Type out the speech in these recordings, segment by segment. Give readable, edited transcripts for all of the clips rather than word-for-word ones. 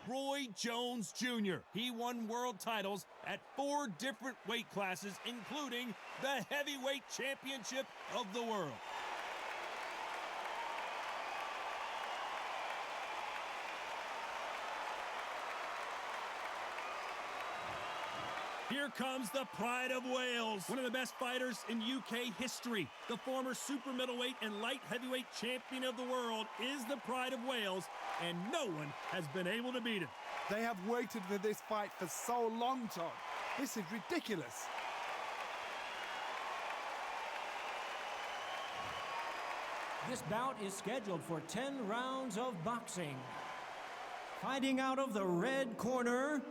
Roy Jones Jr. He won world titles at 4 different weight classes, including the heavyweight championship of the world. Here comes the pride of Wales, one of the best fighters in UK history. The former super middleweight and light heavyweight champion of the world is the pride of Wales, and no one has been able to beat him. They have waited for this fight for so long, Tom. This is ridiculous. This bout is scheduled for 10 rounds of boxing. Fighting out of the red corner,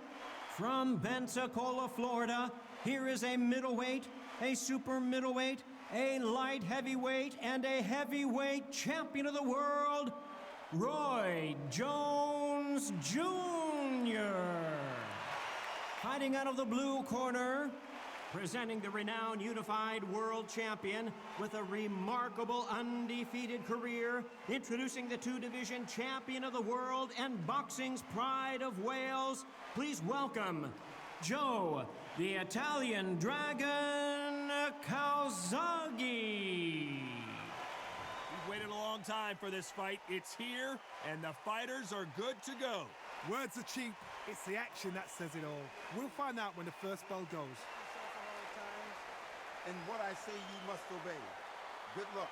from Pensacola, Florida, here is a middleweight, a super middleweight, a light heavyweight, and a heavyweight champion of the world, Roy Jones Jr. Fighting out of the blue corner, presenting the renowned unified world champion with a remarkable undefeated career, introducing the 2-division champion of the world and boxing's pride of Wales, please welcome Joe, the Italian Dragon Calzaghe. We've waited a long time for this fight. It's here, and the fighters are good to go. Words are cheap. It's the action that says it all. We'll find out when the first bell goes. And what I say you must obey. Good luck.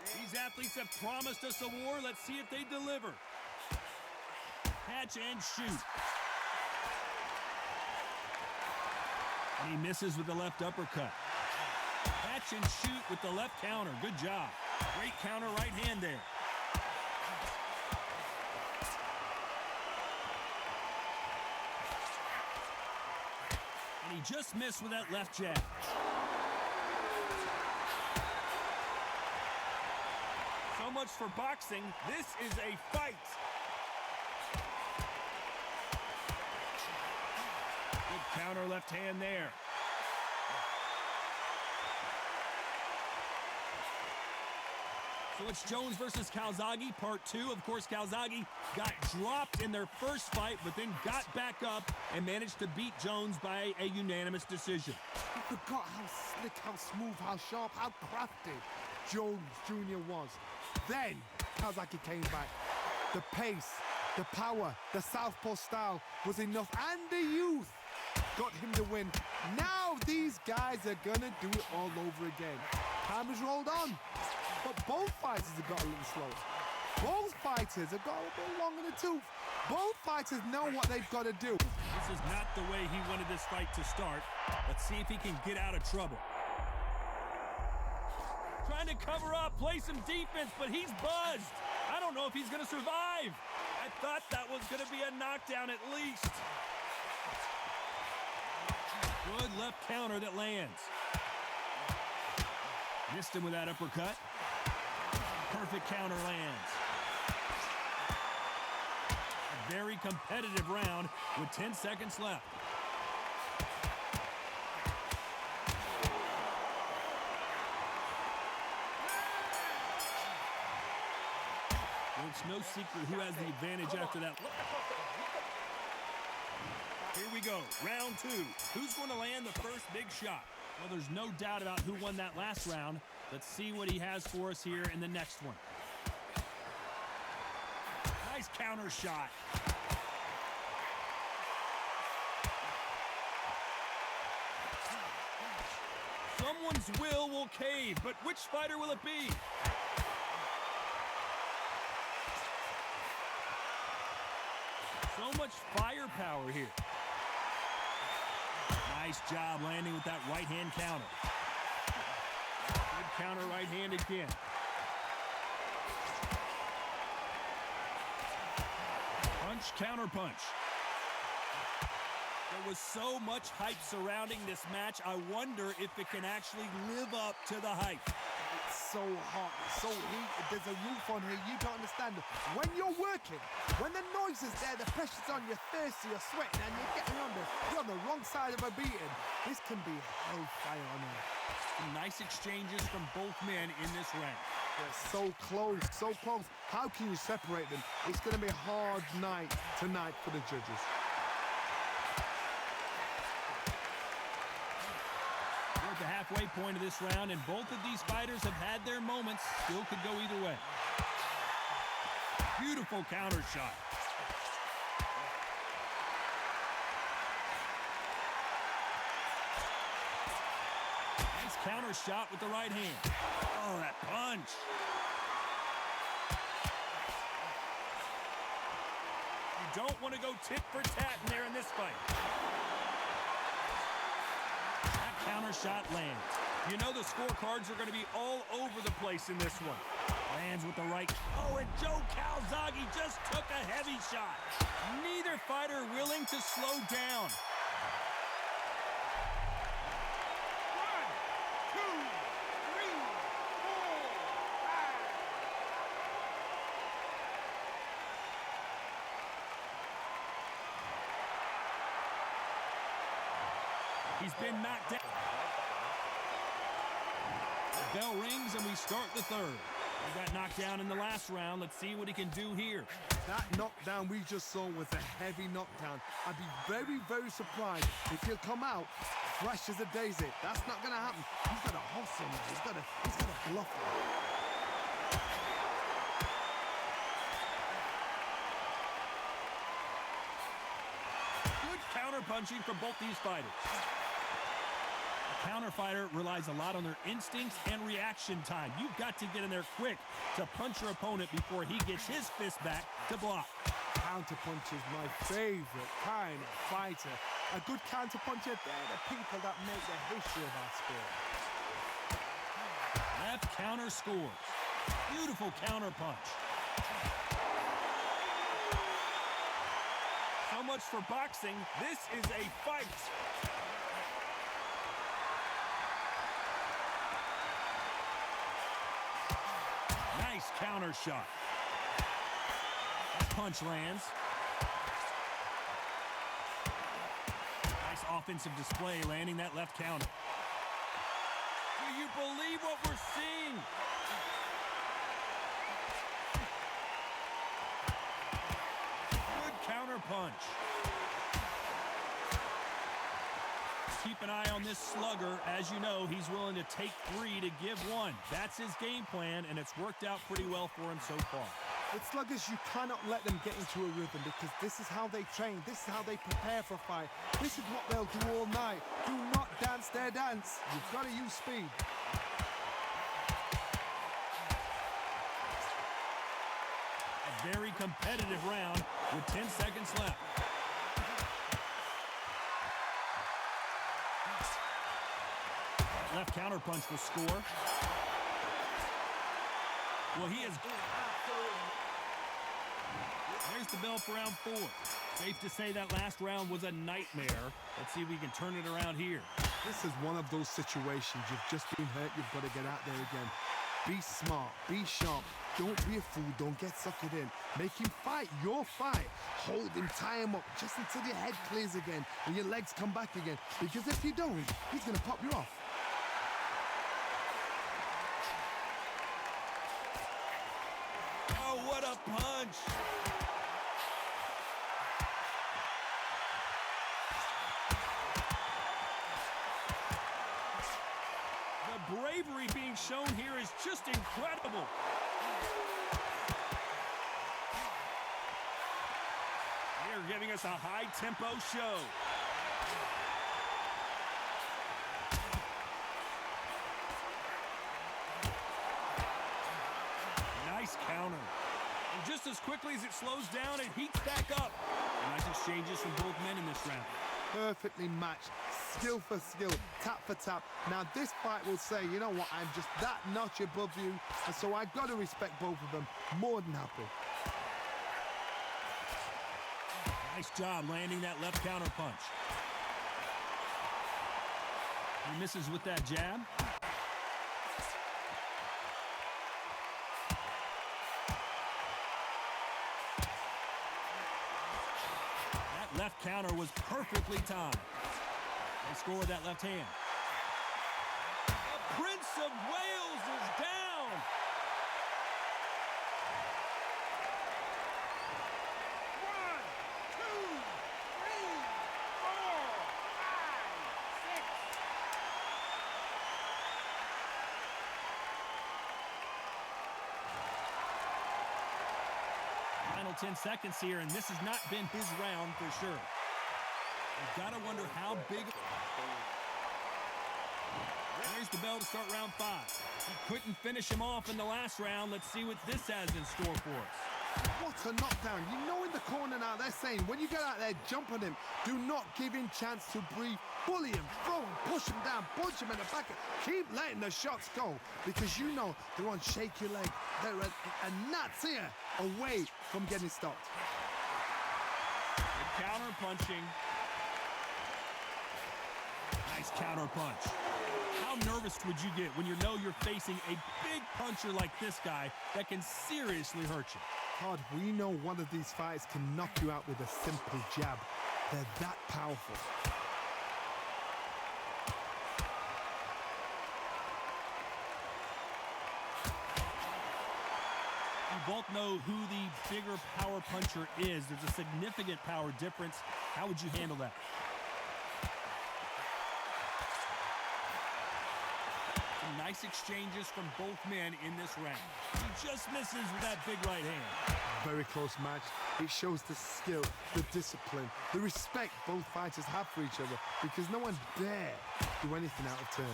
These athletes have promised us a war. Let's see if they deliver. Catch and shoot. And he misses with the left uppercut. Catch and shoot with the left counter. Good job. Great counter right hand there. And he just missed with that left jab. So much for boxing. This is a fight. Good counter left hand there. So it's Jones versus Calzaghe, part 2. Of course, Calzaghe got dropped in their first fight, but then got back up and managed to beat Jones by a unanimous decision. I forgot how slick, how smooth, how sharp, how crafty Jones Jr. was. Then, Calzaghe came back. The pace, the power, the southpaw style was enough, and the youth got him to win. Now these guys are gonna do it all over again. Time has rolled on. But both fighters have got a little slow. Both fighters have got a bit long in the tooth. Both fighters know what they've got to do. This is not the way he wanted this fight to start. Let's see if he can get out of trouble. Trying to cover up, play some defense, but he's buzzed. I don't know if he's going to survive. I thought that was going to be a knockdown at least. Good left counter that lands. Missed him with that uppercut. Perfect counter lands. A very competitive round with 10 seconds left. Well, it's no secret who has the advantage after that. Here we go, round 2. Who's going to land the first big shot? Well, there's no doubt about who won that last round. Let's see what he has for us here in the next one. Nice counter shot. Someone's will cave, but which fighter will it be? So much firepower here. Nice job landing with that right hand counter. Good counter right hand again. Punch, counter punch. There was so much hype surrounding this match. I wonder if it can actually live up to the hype. It's so hot, it's so heated. There's a roof on here. You don't understand. When you're working, when the noise is there, the pressure's on, you're thirsty, you're sweating, and you're getting under. You're on the wrong side of a beating. This can be hellfire on here. Some nice exchanges from both men in this round. They're so close, so close. How can you separate them? It's going to be a hard night tonight for the judges. We're at the halfway point of this round, and both of these fighters have had their moments. Still could go either way. Beautiful counter shot. Nice counter shot with the right hand. Oh, that punch. You don't want to go tit for tat in there in this fight. That counter shot lands. You know the scorecards are going to be all over the place in this one. Lands with the right. Oh, and Joe Calzaghe just took a heavy shot. Neither fighter willing to slow down. 1, 2, 3, 4, 5. He's been knocked down. The bell rings and we start the third. He got knocked down in the last round. Let's see what he can do here. That knockdown we just saw was a heavy knockdown. I'd be very, very surprised if he'll come out fresh as a daisy. That's not going to happen. He's got a hustle now. He's got a bluff. Good counter punching from both these fighters. A counter fighter relies a lot on their instincts and reaction time. You've got to get in there quick to punch your opponent before he gets his fist back to block. Counter punch is my favorite kind of fighter. A good counter puncher, they're the people that make the history of our sport. Left counter scores. Beautiful counter punch. So much for boxing. This is a fight. Nice counter shot. That punch lands. Nice offensive display, landing that left counter. Do you believe what we're seeing? Good counter punch. Keep an eye on this slugger. As you know, he's willing to take 3 to give 1. That's his game plan, and it's worked out pretty well for him so far. With sluggers, you cannot let them get into a rhythm because this is how they train. This is how they prepare for a fight. This is what they'll do all night. Do not dance their dance. You've got to use speed. A very competitive round with 10 seconds left. Left counter punch will score. Well, he is. There's the bell for round 4. Safe to say that last round was a nightmare. Let's see if we can turn it around here. This is one of those situations. You've just been hurt. You've got to get out there again. Be smart. Be sharp. Don't be a fool. Don't get suckered in. Make him fight your fight. Hold him, tie him up just until your head clears again and your legs come back again. Because if you don't, he's going to pop you off. Oh, what a punch! The bravery being shown here is just incredible. They're giving us a high-tempo show. Nice counter. And just as quickly as it slows down, it heats back up. Nice exchanges from both men in this round. Perfectly matched. Skill for skill, tap for tap. Now this fight will say, you know what, I'm just that notch above you, and so I've got to respect both of them. More than happy. Nice job landing that left counter punch. He misses with that jab. That left counter was perfectly timed. They score with that left hand. A of Wales is down. One, two, three, four, five, six. Final 10 seconds here, and this has not been his round for sure. You've got to wonder how big. There's the bell to start round 5. He couldn't finish him off in the last round. Let's see what this has in store for us. What a knockdown. You know in the corner now, they're saying, when you get out there, jump on him. Do not give him chance to breathe. Bully him, throw him, push him down, punch him in the back. Keep letting the shots go because you know they're on shaky leg. They're a gnat's ear away from getting stopped. Good counter punching. Nice counter punch. How nervous would you get when you know you're facing a big puncher like this guy that can seriously hurt you? Todd, we know one of these fights can knock you out with a simple jab. They're that powerful. You both know who the bigger power puncher is. There's a significant power difference. How would you handle that? Some nice exchanges from both men in this round. He just misses with that big right hand. Very close match. It shows the skill, the discipline, the respect both fighters have for each other because no one dare do anything out of turn.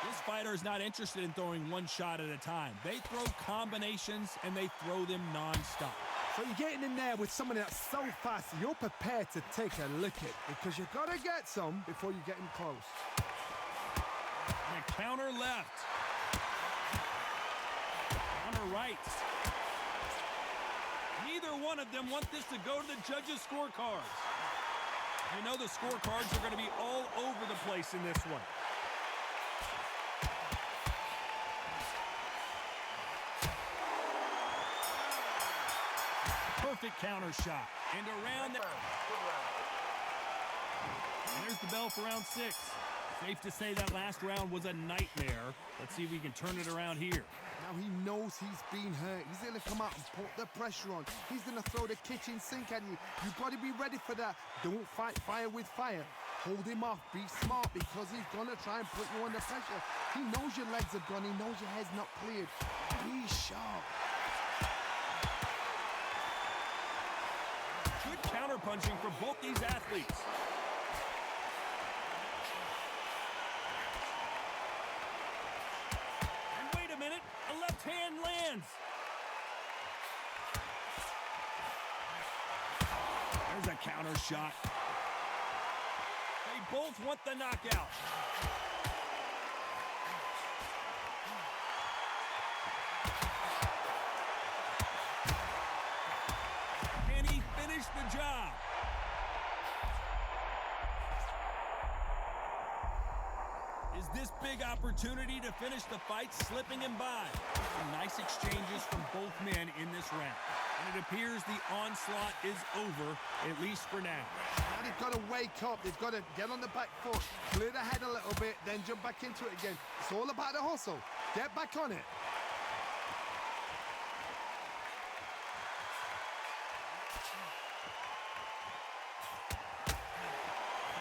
This fighter is not interested in throwing one shot at a time. They throw combinations and they throw them non-stop. So you're getting in there with someone that's so fast, you're prepared to take a licking because you've got to get some before you get him close. And a counter left. Counter right. Neither one of them want this to go to the judges' scorecards. You know the scorecards are going to be all over the place in this one. Perfect counter shot. And around there. And there's the bell for round 6. Safe to say that last round was a nightmare. Let's see if we can turn it around here. Now he knows he's been hurt. He's going to come out and put the pressure on. He's going to throw the kitchen sink at you. You've got to be ready for that. Don't fight fire with fire. Hold him off. Be smart because he's going to try and put you under pressure. He knows your legs are gone. He knows your head's not cleared. Be sharp. Good counter-punching for both these athletes. And wait a minute, a left hand lands. There's a counter shot. They both want the knockout. The job. Is this big opportunity to finish the fight slipping him by? Some nice exchanges from both men in this round. And it appears the onslaught is over, at least for now. Now they've got to wake up. They've got to get on the back foot, clear the head a little bit, then jump back into it again. It's all about the hustle. Get back on it.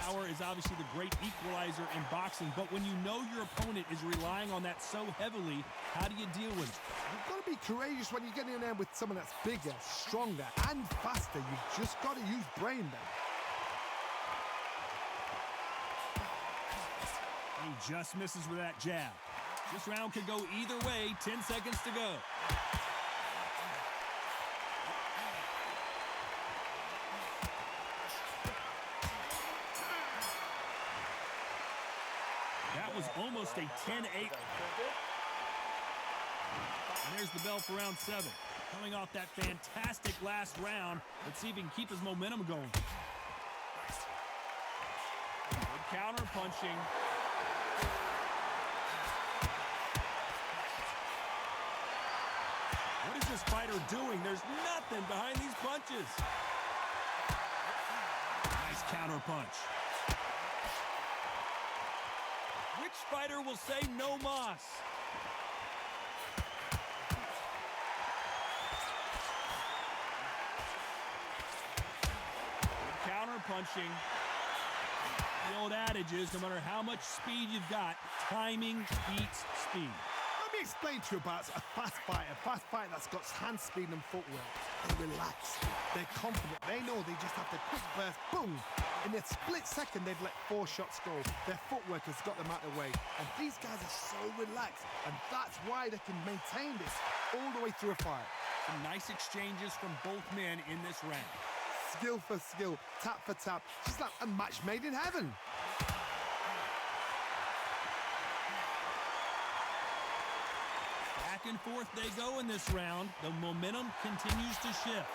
Power is obviously the great equalizer in boxing, but when you know your opponent is relying on that so heavily, how do you deal with it? You've got to be courageous when you get in there with someone that's bigger, stronger, and faster. You've just got to use brain then. He just misses with that jab. This round could go either way. 10 seconds to go. That was almost a 10-8. And there's the bell for round 7. Coming off that fantastic last round. Let's see if he can keep his momentum going. Good counter punching. What What is this fighter doing? There's nothing behind these punches. Nice counter punch. Which fighter will say no mas? Counter punching. The old adage is no matter how much speed you've got, timing beats speed. Let me explain to you about a fast fighter that's got hand speed and footwork. They relax, they're confident, they know they just have to quick burst, boom. In a split second, they've let 4 shots go. Their footwork has got them out of the way. And these guys are so relaxed, and that's why they can maintain this all the way through a fight. Some nice exchanges from both men in this round. Skill for skill, tap for tap, just like a match made in heaven. Back and forth they go in this round. The momentum continues to shift.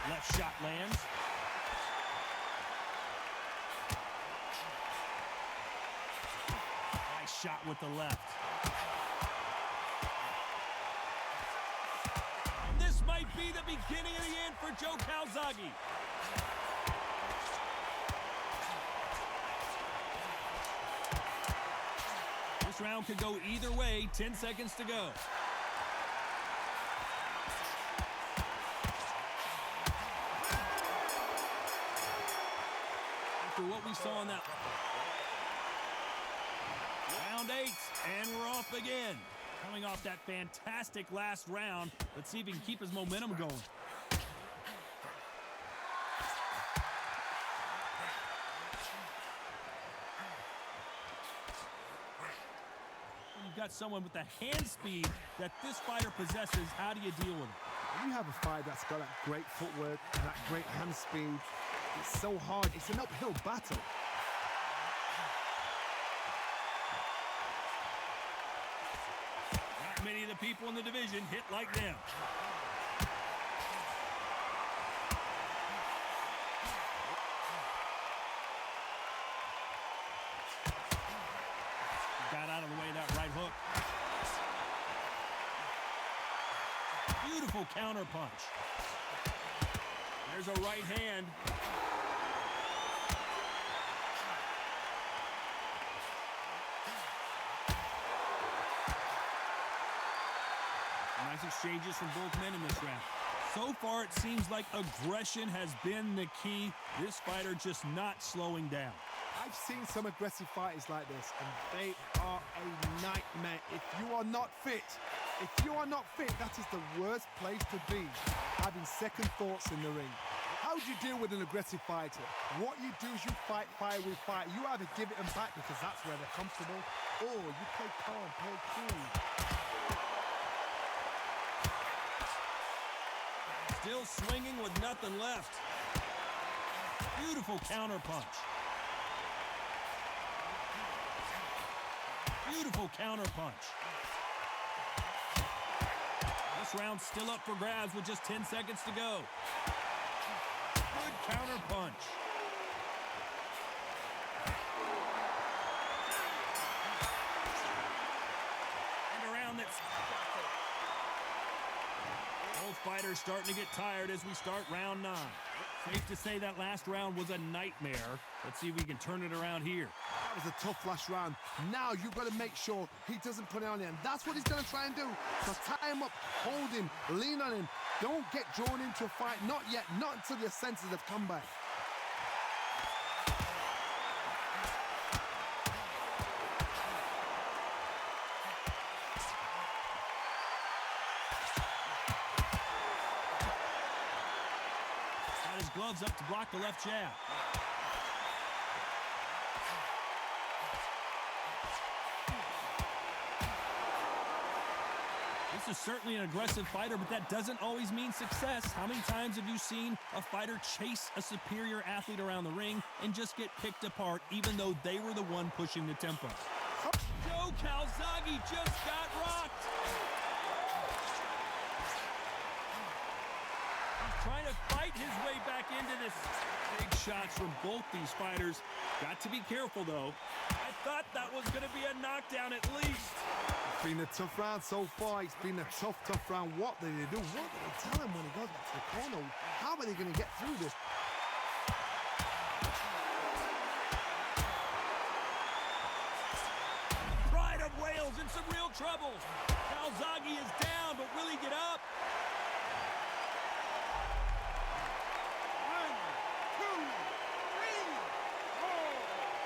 Left shot lands. Nice shot with the left. This might be the beginning of the end for Joe Calzaghe. This round could go either way. 10 seconds to go. After what we saw in that round 8, and we're off again. Coming off that fantastic last round, let's see if he can keep his momentum going. You've got someone with the hand speed that this fighter possesses. How do you deal with it? When you have a fighter that's got that great footwork and that great hand speed, it's so hard. It's an uphill battle. Not many of the people in the division hit like them. Got out of the way of that right hook. Beautiful counter punch. There's a right hand. Nice exchanges from both men in this round. So far, it seems like aggression has been the key. This fighter just not slowing down. I've seen some aggressive fighters like this, and they are a nightmare. If you are not fit, that is the worst place to be, having second thoughts in the ring. How do you deal with an aggressive fighter? What you do is you fight fire with fire. You either give it them back because that's where they're comfortable, or you play calm, play cool. Still swinging with nothing left. Beautiful counter punch. Beautiful counter punch. This round's still up for grabs with just 10 seconds to go. Good counter punch. And a round that's... Both fighters starting to get tired as we start round 9. Safe to say that last round was a nightmare. Let's see if we can turn it around here. That was a tough last round. Now you've got to make sure he doesn't put it on him. That's what he's going to try and do. So tie him up, hold him, lean on him. Don't get drawn into a fight. Not yet. Not until your senses have come back. Got his gloves up to block the left jab. This is certainly an aggressive fighter, but that doesn't always mean success. How many times have you seen a fighter chase a superior athlete around the ring and just get picked apart, even though they were the one pushing the tempo? Joe Calzaghe just got rocked. trying to fight his way back into this. Big shots from both these fighters. Got to be careful, though. I thought that was going to be a knockdown at least. It's been a tough round so far. It's been a tough round. What did they do? What did they tell him when he goes back to the corner? How are they going to get through this? Pride of Wales in some real trouble. Calzaghe is down, but will he get up? 1, 2, 3, 4,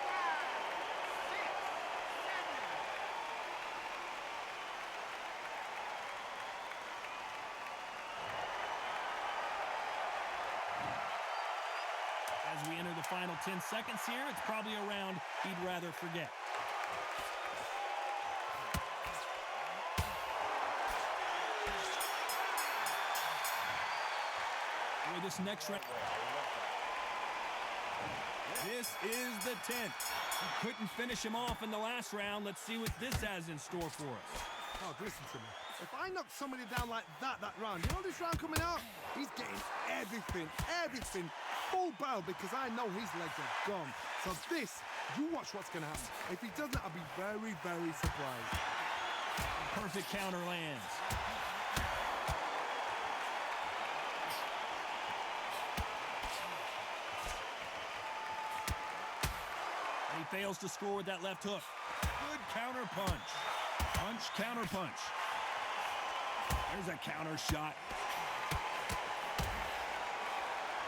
5, 6, 7. As we enter the final 10 seconds here, it's probably a round he'd rather forget. This next round. This is the 10th. He couldn't finish him off in the last round. Let's see what this has in store for us. Oh, listen to me. If I knock somebody down like that round, you know this round coming out? He's getting everything, full barrel, because I know his legs are gone. So this, you watch what's going to happen. If he doesn't, I'll be very, very surprised. Perfect counter lands. He fails to score with that left hook. Good counter punch. Punch, counter punch. There's a counter shot.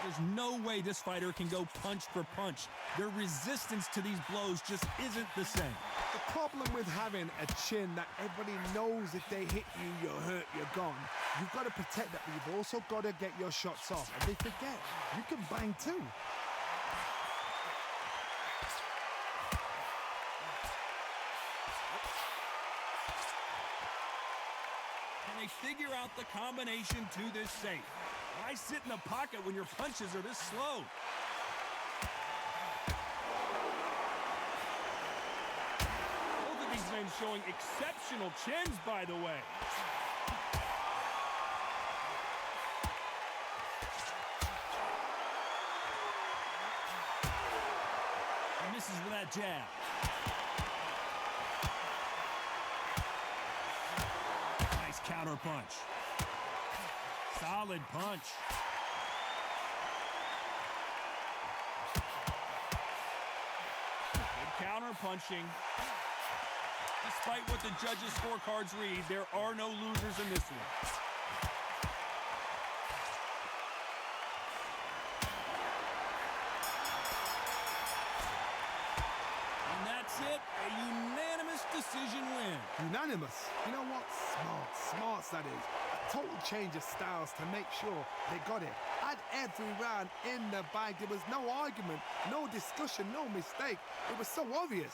There's no way this fighter can go punch for punch. Their resistance to these blows just isn't the same. The problem with having a chin that everybody knows if they hit you, you're hurt, you're gone. You've got to protect that, but you've also got to get your shots off. And they forget, you can bang too. Figure out the combination to this safe. Why sit in the pocket when your punches are this slow? Both of these men showing exceptional chins, by the way. He misses with that jab. Counter punch. Solid punch. Good counter punching. Despite what the judges' scorecards read, there are no losers in this one. And that's it. A unanimous decision win. Unanimous? You know what? Smarts that is. A total change of styles to make sure they got it. Had every round in the bag. There was no argument, no discussion, no mistake. It was so obvious.